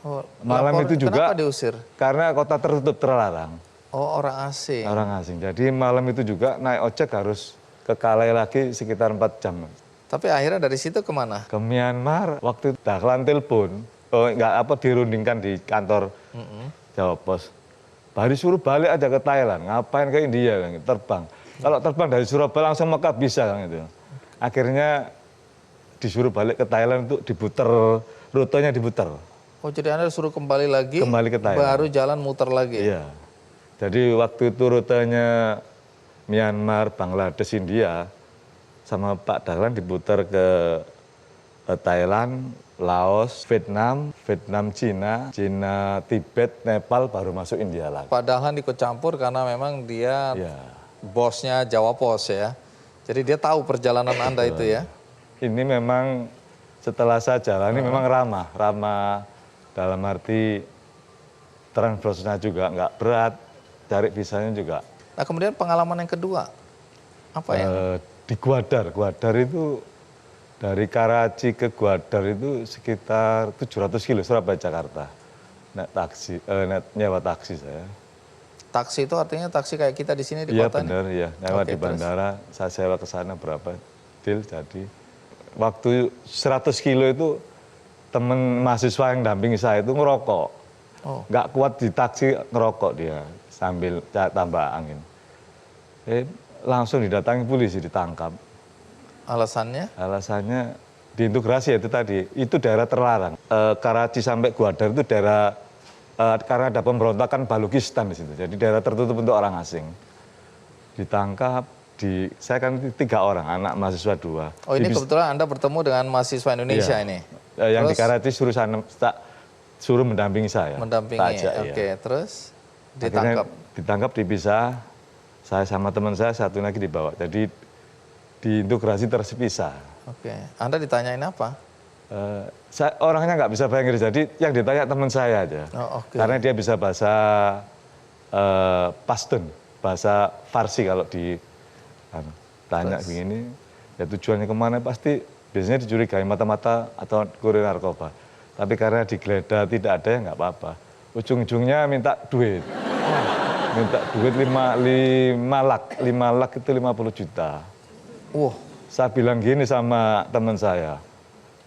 Oh, Malam itu juga Kenapa diusir? karena kota tertutup terlarang. Oh, orang asing. Orang asing. Jadi malam itu juga naik ojek harus ke Kalai lagi sekitar 4 jam. Tapi akhirnya dari situ kemana? Ke Myanmar, waktu Dahlan telepon, dirundingkan di kantor Jawa Pos. Baru suruh balik aja ke Thailand, ngapain ke India, terbang. Kalau terbang dari Surabaya langsung Mekah bisa, gitu. Akhirnya disuruh balik ke Thailand untuk diputer, rutenya diputer. Oh, jadi Anda suruh kembali lagi, Kembali ke Thailand. baru jalan muter lagi? Iya. Jadi waktu itu rutenya Myanmar, Bangladesh, India, sama Pak Dahlan diputar ke Thailand, Laos, Vietnam, Cina, Tibet, Nepal, baru masuk India lagi. Pak Dahlan ikut campur karena memang dia Ya. bosnya Jawa Pos ya. Jadi dia tahu perjalanan Anda itu ya. Ini memang setelah saya jalani memang ramah dalam arti transportasinya juga nggak berat, cari visanya juga. Nah, kemudian pengalaman yang kedua, apa ya? Di Gwadar itu dari Karachi ke Gwadar itu sekitar 700 kilo Surabaya Jakarta. Nyewa taksi saya. Taksi itu artinya taksi kayak kita di sini di Iya kota benar, nih? ya. Nyewa Oke, di terus? bandara, saya sewa ke sana berapa deal jadi. Waktu 100 kilo itu teman mahasiswa yang dampingi saya itu ngerokok. Oh. Nggak kuat di taksi ngerokok dia sambil tambah angin. Langsung didatangi polisi, ditangkap. Alasannya? Alasannya diintegrasi itu tadi, itu daerah terlarang. Karachi sampai Gwadar itu daerah, karena ada pemberontakan Balukistan di situ. Jadi daerah tertutup untuk orang asing. Ditangkap, saya kan 3 orang, anak mahasiswa 2. Oh, ini kebetulan Anda bertemu dengan mahasiswa Indonesia Iya. ini. Yang di Terus? Karachi suruh mendampingi saya. Mendampingi. Tak ajak, Oke, iya. terus Akhirnya ditangkap. ditangkap, dipisah. Saya sama teman saya satu lagi dibawa. Jadi diintegrasi terpisah. Oke, Anda ditanyain apa? Saya orangnya nggak bisa bahasa Inggris, jadi yang ditanya teman saya aja. Oh, oke. Karena dia bisa bahasa Pashtun, bahasa Farsi kalau tanya begini, ya tujuannya kemana pasti biasanya dicurigai mata-mata atau kurir narkoba. Tapi karena digeledah tidak ada ya nggak apa-apa. Ujung-ujungnya minta duit. Minta duit 5 lak itu 50 juta. Wah, Saya bilang gini sama teman saya,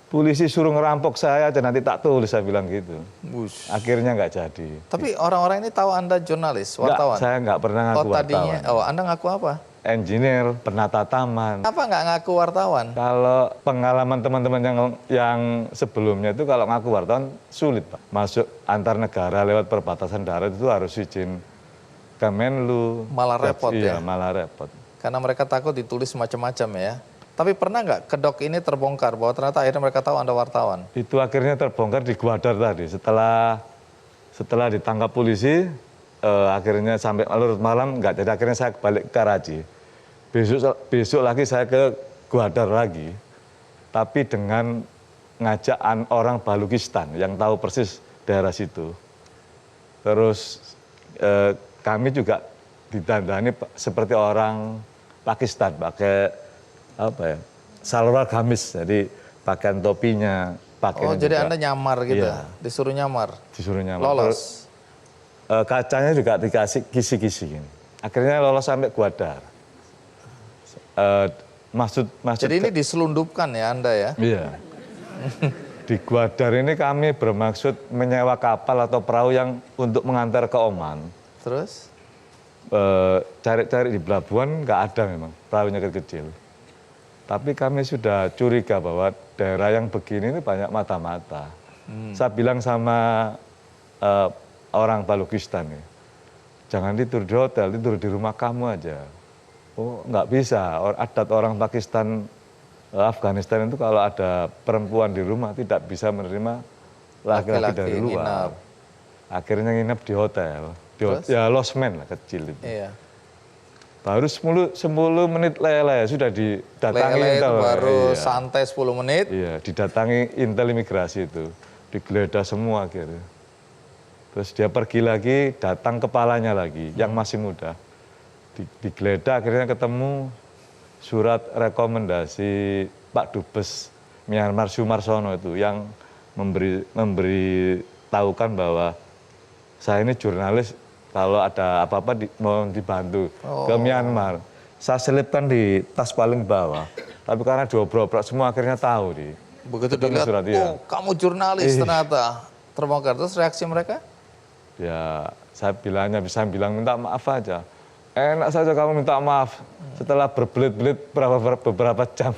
polisi suruh ngerampok saya aja nanti tak tulis, saya bilang gitu. bus. Akhirnya nggak jadi. Tapi orang-orang ini tahu Anda jurnalis, Nggak, wartawan? saya nggak pernah ngaku tadinya, wartawan. Anda ngaku apa? Engineer, penata taman. Apa nggak ngaku wartawan? Kalau pengalaman teman-teman yang sebelumnya itu kalau ngaku wartawan sulit, Pak. Masuk antar negara lewat perbatasan darat itu harus izin Kemenlu. Malah repot Iya, ya? malah repot. Karena mereka takut ditulis macam-macam ya. Tapi pernah nggak kedok ini terbongkar bahwa ternyata akhirnya mereka tahu Anda wartawan? Itu akhirnya terbongkar di Gwadar tadi. Setelah ditangkap polisi, akhirnya sampai larut malam nggak jadi. Akhirnya saya balik ke Karachi. Besok lagi saya ke Gwadar lagi. Tapi dengan ngajak orang Balukistan yang tahu persis daerah situ. Terus kami juga ditandani seperti orang Pakistan, pakai apa ya, salwar gamis, jadi pakaian topinya, Oh, pakaian jadi juga. Anda nyamar gitu, Iya. disuruh nyamar, Disuruh nyamar. lolos. Kacanya juga dikasih kisi-kisi. Akhirnya lolos sampai Gwadar. Maksud Jadi ini diselundupkan ya Anda ya? Iya. Di Gwadar ini kami bermaksud menyewa kapal atau perahu yang untuk mengantar ke Oman. Terus? Cari-cari di pelabuhan nggak ada memang, perahunya kecil. Tapi kami sudah curiga bahwa daerah yang begini ini banyak mata-mata. Saya bilang sama orang Balukistan, jangan tidur di hotel, tidur di rumah kamu aja. Oh, nggak bisa. Adat orang Pakistan, Afghanistan itu kalau ada perempuan di rumah tidak bisa menerima laki-laki dari luar. nginap. Akhirnya nginep di hotel. Terus? Ya losmen lah kecil itu. Iya. Baru 10 menit lele sudah didatangi Lele itu Intel. baru Iya. santai 10 menit. Iya, didatangi Intel imigrasi itu. Digeledah semua akhirnya. Terus dia pergi lagi, datang kepalanya lagi, yang masih muda. Digeledah akhirnya ketemu surat rekomendasi Pak Dubes Myanmar Sumarsono itu yang memberi tahukan bahwa saya ini jurnalis, kalau ada apa-apa mau dibantu ke Myanmar. Saya selipkan di tas paling bawah. Tapi karena diobrol-obrol semua akhirnya tahu di. Begitu Ketemu dilihat, surat, iya. oh kamu jurnalis ternyata. Terbongkar. Terus reaksi mereka? Ya saya bilang minta maaf aja. Enak saja kamu minta maaf setelah berbelit-belit beberapa jam.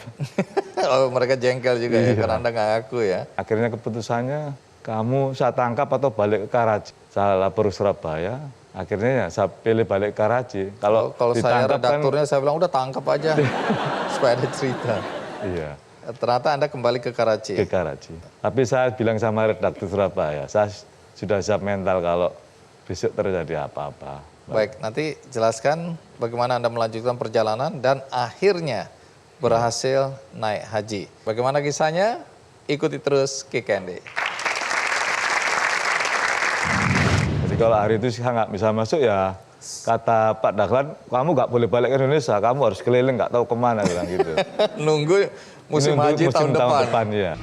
Oh, mereka jengkel juga ya, karena Anda nggak ngaku ya. Akhirnya keputusannya kamu saya tangkap atau balik ke Karachi. Saya lapor Surabaya. Akhirnya ya saya pilih balik ke Karachi. Kalau saya ditangkap kan- redakturnya saya bilang udah tangkap aja supaya ada cerita. Iya. Ternyata Anda kembali ke Karachi. Ke Karachi. Tapi saya bilang sama redaktur Surabaya, saya sudah siap mental kalau besok terjadi apa-apa. Baik, nanti jelaskan bagaimana Anda melanjutkan perjalanan dan akhirnya berhasil naik haji. Bagaimana kisahnya? Ikuti terus Kikende. Jadi kalau hari itu saya nggak bisa masuk ya, kata Pak Dahlan, kamu nggak boleh balik ke Indonesia, kamu harus keliling nggak tahu kemana, bilang gitu. Nunggu musim Ini haji untuk tahun depan. ya.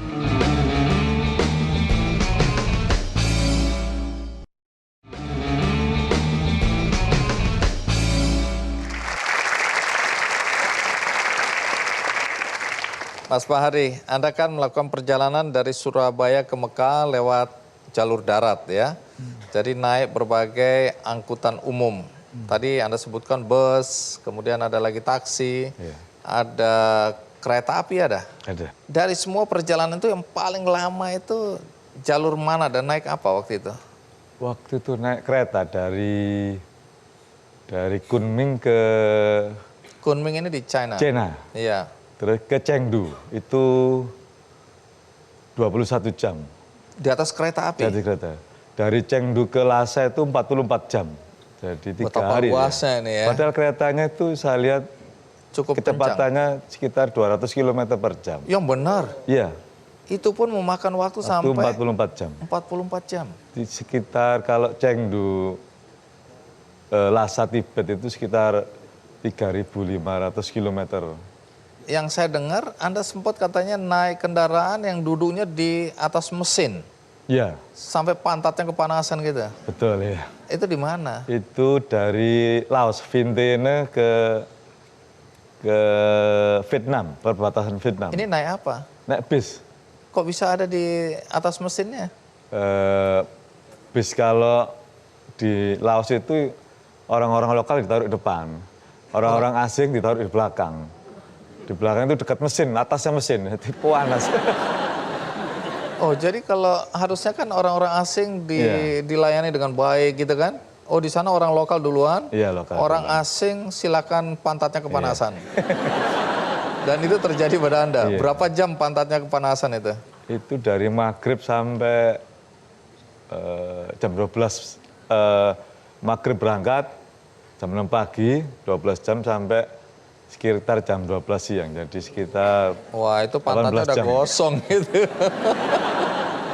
Mas Fahri, Anda kan melakukan perjalanan dari Surabaya ke Mekah lewat jalur darat ya. Jadi naik berbagai angkutan umum. Tadi Anda sebutkan bus, kemudian ada lagi taksi, Iya. ada kereta api ada. Ada. Dari semua perjalanan itu yang paling lama itu jalur mana dan naik apa waktu itu? Waktu itu naik kereta dari Kunming ke Kunming ini di China. China. Iya. Terus ke Chengdu itu 21 jam. Di atas kereta api. Jadi kereta. Dari Chengdu ke Lhasa itu 44 jam. Jadi 3 Betapa hari. luasnya ini ya. Padahal keretanya itu saya lihat Cukup kencang. kecepatannya sekitar 200 km per jam. Yang benar. Iya. Itu pun memakan waktu sampai 44 jam. 44 jam. Di sekitar kalau Chengdu Lhasa Tibet itu sekitar 3.500 km. Yang saya dengar Anda sempat katanya naik kendaraan yang duduknya di atas mesin. Iya, Sampai pantatnya kepanasan gitu. betul ya. Itu di mana? Itu dari Laos, Vientiane ke Vietnam, perbatasan Vietnam. Ini naik apa? Naik bis. Kok bisa ada di atas mesinnya? Bis kalau di Laos itu orang-orang lokal ditaruh di depan. Orang-orang asing ditaruh di belakang. Di belakang itu dekat mesin, atasnya mesin, jadi panas. Oh, jadi kalau harusnya kan orang-orang asing Iya. dilayani dengan baik gitu kan? Oh, di sana orang lokal duluan. Iya, lokal Orang duluan. asing silakan pantatnya kepanasan. Dan itu terjadi pada Anda. Iya. Berapa jam pantatnya kepanasan itu? Itu dari maghrib sampai jam 12. Maghrib berangkat, jam 6 pagi, 12 jam sampai sekitar jam 12 siang. Jadi sekitar Wah, itu pantatnya 18 udah jam. gosong gitu.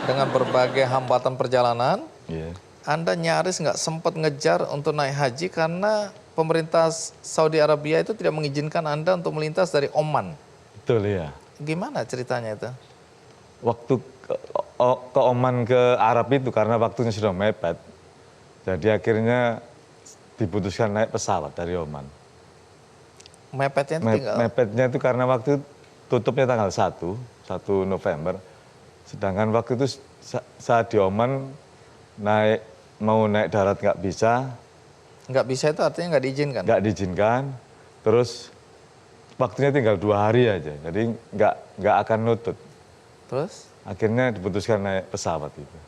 Dengan berbagai hambatan perjalanan, Iya. Anda nyaris nggak sempat ngejar untuk naik haji karena pemerintah Saudi Arabia itu tidak mengizinkan Anda untuk melintas dari Oman. Betul ya. Gimana ceritanya itu? Waktu ke Oman ke Arab itu karena waktunya sudah mepet. Jadi akhirnya diputuskan naik pesawat dari Oman. Mepetnya itu tinggal. Mepetnya itu karena waktu tutupnya tanggal 1 November. Sedangkan waktu itu saat di Oman mau naik darat nggak bisa. Nggak bisa itu artinya nggak diizinkan? Nggak diizinkan. Terus waktunya tinggal 2 hari aja. Jadi nggak akan nutut. Terus? Akhirnya diputuskan naik pesawat itu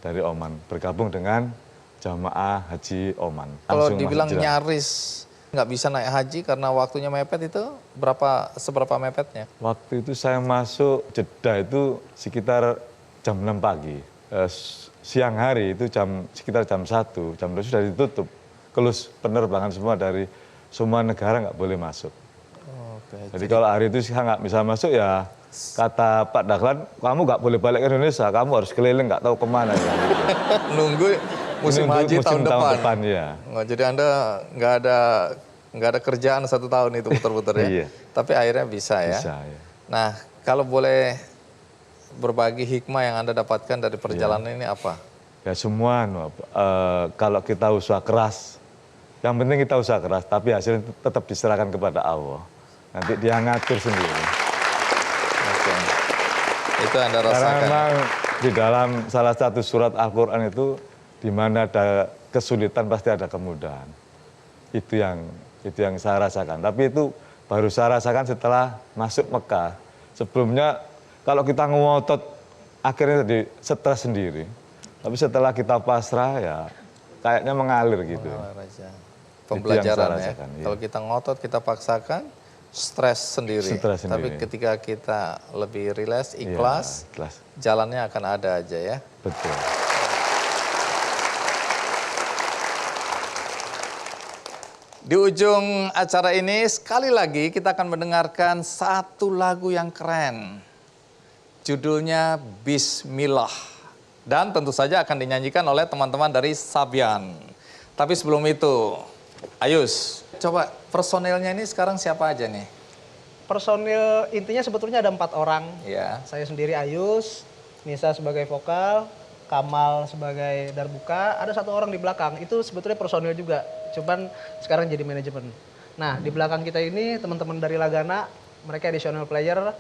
dari Oman. Bergabung dengan jamaah haji Oman. Kalau Langsung dibilang masuk Jeddah. nyaris nggak bisa naik haji karena waktunya mepet itu seberapa mepetnya? Waktu itu saya masuk Jeddah itu sekitar jam 6 pagi. Siang hari itu sekitar jam 1, jam 2 sudah ditutup. Kelus penerbangan semua dari semua negara nggak boleh masuk. Oke. Jadi kalau hari itu saya nggak bisa masuk ya kata Pak Dahlan, kamu nggak boleh balik ke Indonesia, kamu harus keliling nggak tahu kemana. Ya. Nunggu musim Nunggu haji tahun depan. ya. Oh, jadi Anda nggak ada kerjaan 1 tahun itu putar-putar ya? Iya. Tapi akhirnya bisa ya? Bisa ya. Nah, kalau boleh berbagi hikmah yang Anda dapatkan dari perjalanan ini apa? Ya semua, kalau kita usaha keras, yang penting kita usaha keras, tapi hasilnya tetap diserahkan kepada Allah. Nanti dia ngatur sendiri. Oke. Itu Anda Karena rasakan. memang di dalam salah satu surat Al-Quran itu, di mana ada kesulitan pasti ada kemudahan. Itu yang saya rasakan. Tapi itu baru saya rasakan setelah masuk Mekah. Sebelumnya kalau kita ngotot, akhirnya jadi stres sendiri. Tapi setelah kita pasrah ya kayaknya mengalir gitu. Raja. Itu Pembelajaran yang saya ya. rasakan, iya. Kalau kita ngotot, kita paksakan, stres sendiri. Stres Tapi sendiri. ketika kita lebih rileks, ikhlas, Ya, ikhlas. jalannya akan ada aja ya. Betul. Di ujung acara ini sekali lagi kita akan mendengarkan satu lagu yang keren. Judulnya Bismillah. Dan tentu saja akan dinyanyikan oleh teman-teman dari Sabian. Tapi sebelum itu, Ayus, coba personilnya ini sekarang siapa aja nih? Personil intinya sebetulnya ada 4 orang. Ya. Saya sendiri Ayus, Nisa sebagai vokal, Kamal sebagai darbuka, ada 1 orang di belakang. Itu sebetulnya personil juga, cuman sekarang jadi manajemen. Nah, di belakang kita ini teman-teman dari Lagana, mereka additional player.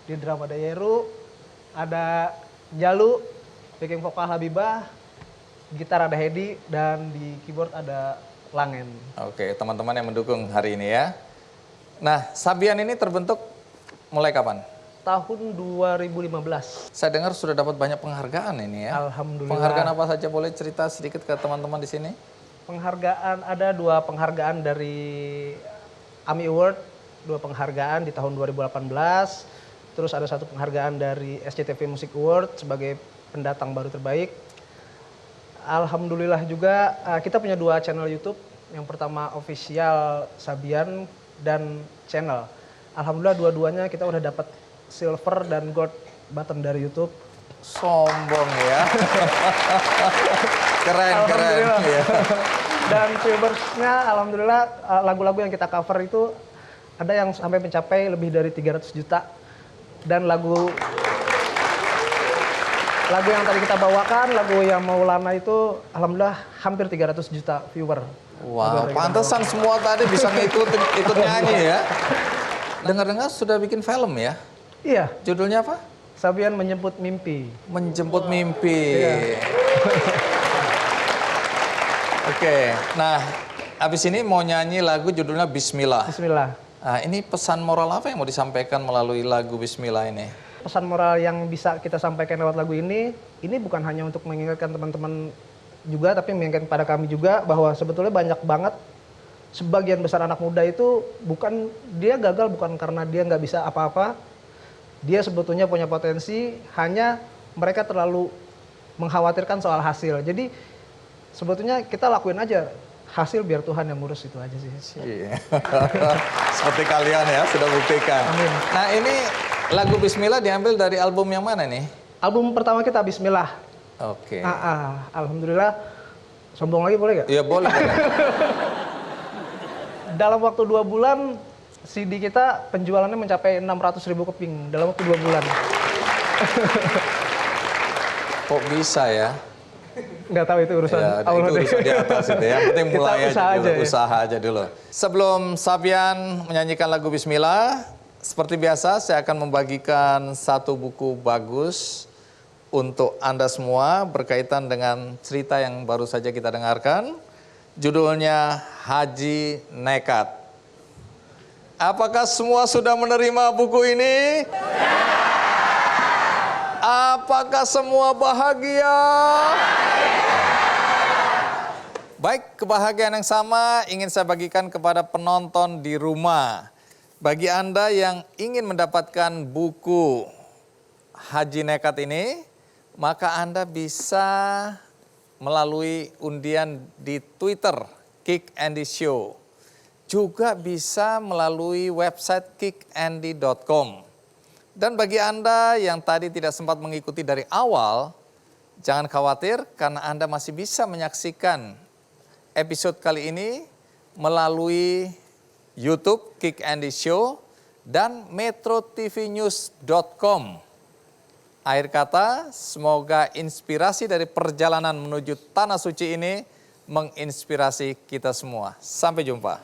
Di drum ada Yeru, ada Jalu, backing vokal Habibah, gitar ada Hedi, dan di keyboard ada Langen. Oke, teman-teman yang mendukung hari ini ya. Nah, Sabian ini terbentuk mulai kapan? Tahun 2015. Saya dengar sudah dapat banyak penghargaan ini ya. Alhamdulillah. Penghargaan apa saja, boleh cerita sedikit ke teman-teman di sini? Penghargaan, ada 2 penghargaan dari AMI Award, 2 penghargaan di tahun 2018. Terus ada 1 penghargaan dari SCTV Music Award sebagai pendatang baru terbaik. Alhamdulillah juga kita punya 2 channel YouTube. Yang pertama official Sabian dan channel. Alhamdulillah dua-duanya kita udah dapat silver dan gold button dari YouTube. Sombong ya. Keren. Alhamdulillah. Ya. Dan viewersnya alhamdulillah lagu-lagu yang kita cover itu ada yang sampai mencapai lebih dari 300 juta. Dan lagu yang tadi kita bawakan, lagu yang Maulana itu alhamdulillah hampir 300 juta viewer. Wah, pantesan semua tadi bisa ikut nyanyi ya. Dengar-dengar sudah bikin film ya? Iya, Judulnya apa? Sabian Menjemput Mimpi. Menjemput Mimpi. Iya. Oke, nah abis ini mau nyanyi lagu judulnya Bismillah. Bismillah. Nah, ini pesan moral apa yang mau disampaikan melalui lagu Bismillah ini? Pesan moral yang bisa kita sampaikan lewat lagu ini bukan hanya untuk mengingatkan teman-teman juga, tapi mengingatkan pada kami juga bahwa sebetulnya banyak banget sebagian besar anak muda itu dia gagal bukan karena dia nggak bisa apa-apa, dia sebetulnya punya potensi, hanya mereka terlalu mengkhawatirkan soal hasil. Jadi sebetulnya kita lakuin aja, hasil biar Tuhan yang ngurus, itu aja sih. Iya. Seperti kalian ya, sudah buktikan. Amin. Nah ini lagu Bismillah diambil dari album yang mana nih? Album pertama kita Bismillah. Oke. Alhamdulillah. Sombong lagi boleh nggak? Iya boleh. Dalam waktu 2 bulan CD kita penjualannya mencapai 600.000 keping dalam waktu 2 bulan. Kok bisa ya? Nggak tahu itu urusan Ya, Allah itu deh. urusan di atas itu ya. Yang penting Kita mulai usaha aja dulu, aja ya. usaha aja dulu. Sebelum Sabian menyanyikan lagu Bismillah, seperti biasa saya akan membagikan 1 buku bagus untuk Anda semua berkaitan dengan cerita yang baru saja kita dengarkan. Judulnya Haji Nekat. Apakah semua sudah menerima buku ini? Apakah semua bahagia? Baik, kebahagiaan yang sama ingin saya bagikan kepada penonton di rumah. Bagi Anda yang ingin mendapatkan buku Haji Nekat ini, maka Anda bisa melalui undian di Twitter, Kick Andy Show. Juga bisa melalui website kickandy.com. Dan bagi Anda yang tadi tidak sempat mengikuti dari awal, jangan khawatir karena Anda masih bisa menyaksikan episode kali ini melalui YouTube Kick Andy Show dan metrotvnews.com. Akhir kata, semoga inspirasi dari perjalanan menuju Tanah Suci ini menginspirasi kita semua. Sampai jumpa.